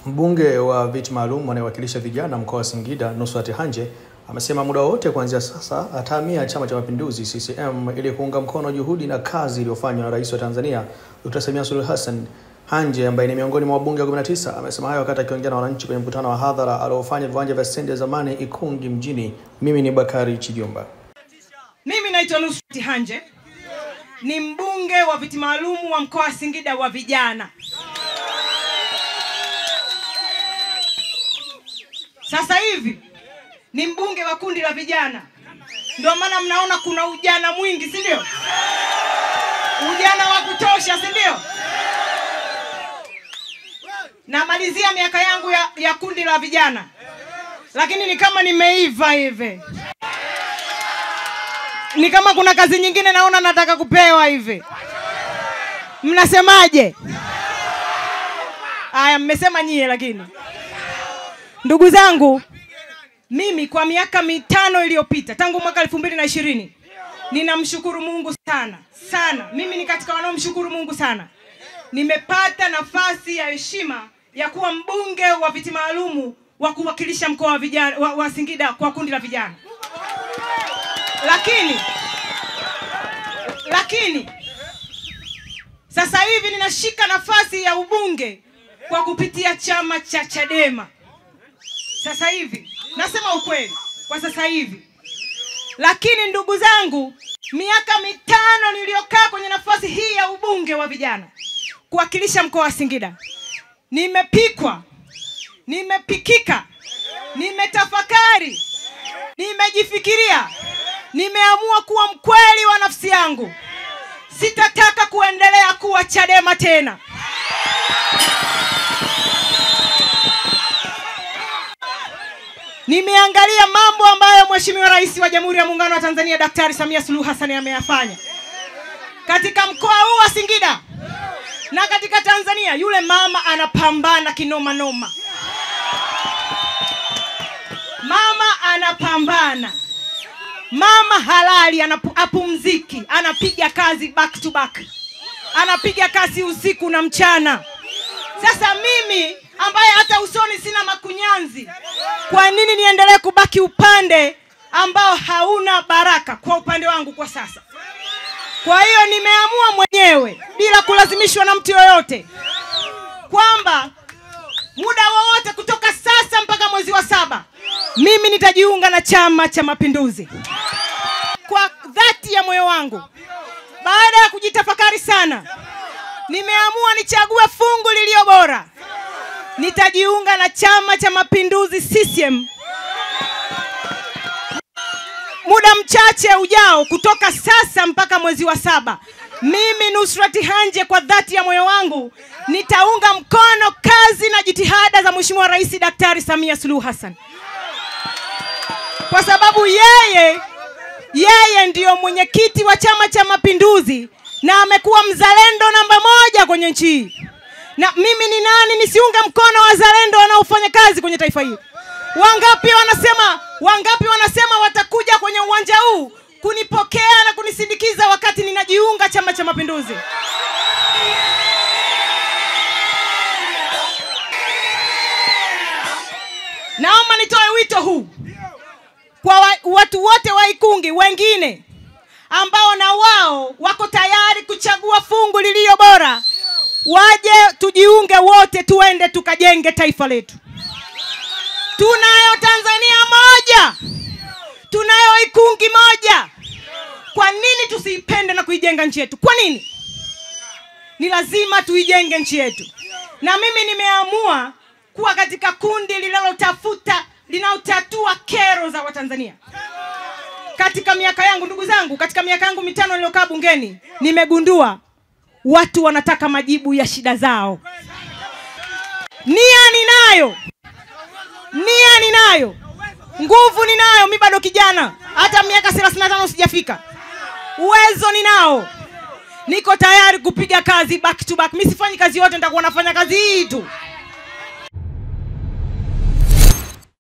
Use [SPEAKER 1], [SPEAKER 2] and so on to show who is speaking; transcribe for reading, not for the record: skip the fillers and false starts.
[SPEAKER 1] Mbunge wa viti maalum anayewakilisha vijana mkoa wa Singida, Nusrat Hanje, amesema muda wote kuanzia sasa atahamia Chama cha Mapinduzi CCM ili kuunga mkono juhudi na kazi iliyofanywa na Rais wa Tanzania Dr. Samia Suluhu Hassan. Hanje, ambaye ni miongoni mwa wabunge 19, amesema hayo wakati akiongea na wananchi kwenye mkutano wa hadhara aliofanya viwanja vya stendi ya zamani Ikungi mjini. Mimi ni Bakari Chijomba.
[SPEAKER 2] Mimi naitwa Nusrat Hanje, ni mbunge wa viti maalum wa mkoa wa Singida wa vijana. Sasa hivi ni mbunge wa kundi la vijana. Ndio maana mnaona kuna ujana mwingi, si ndio? Ujana wa kutosha, si ndio? Namalizia miaka yangu ya kundi la vijana, lakini ni kama nimeiva hivi. Ni kama kuna kazi nyingine naona nataka kupewa hivi. Mnasemaje? Aya, mmesema nyie. Lakini ndugu zangu, mimi kwa miaka 5 iliyopita tangu mwaka 2020 ninamshukuru Mungu sana. Mimi ni katika wanaomshukuru Mungu sana. Nimepata nafasi ya heshima ya kuwa mbunge wa viti maalum wa kuwakilisha mkoa wa vijana wa Singida kwa kundi la vijana. Lakini sasa hivi ninashika nafasi ya ubunge kwa kupitia chama cha Chadema. Sasa hivi nasema ukweli kwa sasa hivi. Lakini ndugu zangu, miaka 5 niliyokaa kwenye nafasi hii ya ubunge wa vijana kuwakilisha mkoa wa Singida, nimepikika, nimetafakari, nimejifikiria, nimeamua kuwa mkweli wa nafsi yangu. Sitataka kuendelea kuwa Chadema tena. Nimeangalia mambo ambayo Mheshimiwa Rais wa Jamhuri ya Muungano wa Tanzania Daktari Samia Suluhu Hassan ameyafanya katika mkoa huu wa Singida na katika Tanzania. Yule mama anapambana kinoma noma. Mama anapambana. Mama halali, apumziki, anapiga kazi back to back. Anapiga kazi usiku na mchana. Sasa mimi ambaye hata usoni sina makunyanzi, kwa nini niendelee kubaki upande ambao hauna baraka kwa upande wangu kwa sasa? Kwa hiyo nimeamua mwenyewe bila kulazimishwa na mtu yoyote kwamba muda wowote kutoka sasa mpaka mwezi wa 7 mimi nitajiunga na Chama cha Mapinduzi. Kwa dhati ya moyo wangu, baada ya kujitafakari sana, nimeamua nichague fungu lililo bora. Nitajiunga na Chama cha Mapinduzi CCM muda mchache ujao kutoka sasa mpaka mwezi wa 7. Mimi Nusrat Hanje kwa dhati ya moyo wangu nitaunga mkono kazi na jitihada za Mheshimiwa Rais Daktari Samia Suluhu Hassan. Kwa sababu yeye ndiyo mwenyekiti wa Chama cha Mapinduzi na amekuwa mzalendo namba 1 kwenye nchi hii. Na mimi ni nani nisiunge mkono wazalendo wanaofanya kazi kwenye taifa hili? Wangapi wanasema watakuja kwenye uwanja huu kunipokea na kunisindikiza wakati ninajiunga Chama cha Mapinduzi? Naomba nitoe wito huu kwa watu wote wa Ikungi wengine ambao na wao wako tayari kuchagua fungu lililo bora. Waje tujiunge wote, tuende tukajenge taifa letu. Tunayo Tanzania moja. Tunayo Ikungi moja. Kwa nini tusiipende na kuijenga nchi yetu? Kwa nini? Ni lazima tuijenge nchi yetu. Na mimi nimeamua kuwa katika kundi linalotatua kero za Watanzania. Katika miaka yangu, ndugu zangu, katika miaka yangu 5 niliyokaa bungeni, nimegundua watu wanataka majibu ya shida zao. Nia ninayo. Nguvu ninayo, mimi bado kijana. Hata miaka 35 sijafika. Uwezo ninao. Niko tayari kupiga kazi back to back. Mimi sifanyi kazi yote, nitakuwa nafanya kazi hii tu.